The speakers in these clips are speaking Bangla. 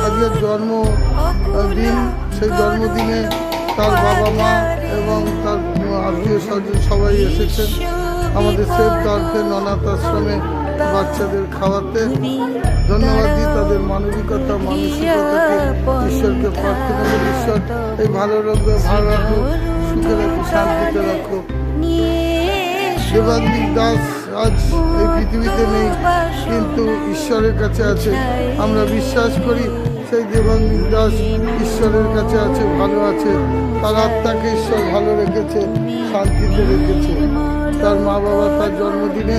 আজকের জন্মদিন, সেই জন্মদিনে তার বাবা মা এবং তার আত্মীয় স্বজন সবাই এসেছেন আমাদের সেফ গার্লফ্রেন্ড অনাথ আশ্রমে বাচ্চাদের খাওয়াতে। ধন্যবাদ দিই তাদের মানবিকতা, মানসিকতাকে। ঈশ্বরকে প্রার্থনা করি, ঈশ্বর এই ভালো রাখবে, ভালো রাখো, সুখে রাখো, শান্তিতে রাখো। দেবাঙ্গিক দাস আজ এই পৃথিবীতে নেই, কিন্তু ঈশ্বরের কাছে আছে। আমরা বিশ্বাস করি সেই দেবাঙ্গিক দাস ঈশ্বরের কাছে আছে, ভালো আছে। তার আত্মাকে ঈশ্বর ভালো রেখেছে, শান্তিতে রেখেছে। তার মা বাবা তার জন্মদিনে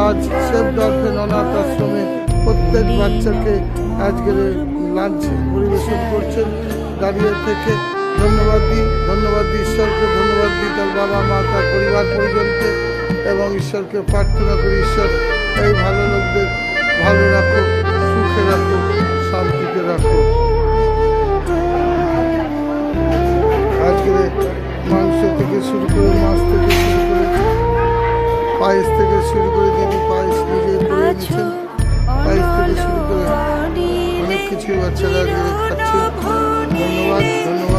আজ সেফ গার্লফ্রেন্ড অনাথ আশ্রমে প্রত্যেক বাচ্চাকে আজকের লাঞ্চ পরিবেশন করছেন দাঁড়িয়ে থেকে। ধন্যবাদ দিই ঈশ্বরকে, ধন্যবাদ দিই তার বাবা মা, তার পরিবার পরিজনকে, এবং ঈশ্বরকে প্রার্থনা করি ঈশ্বর এই ভালো লোকদের ভালো রাখো, সুখে রাখো, শান্তিতে রাখো। থেকে শুরু করে মাছ থেকে শুরু করে পায়েস থেকে শুরু করে দিদি পায়েস নিজে করে এনেছেন। পায়েস থেকে শুরু করে অনেক কিছু বাচ্চারা আজকে খাচ্ছে। ধন্যবাদ ধন্যবাদ।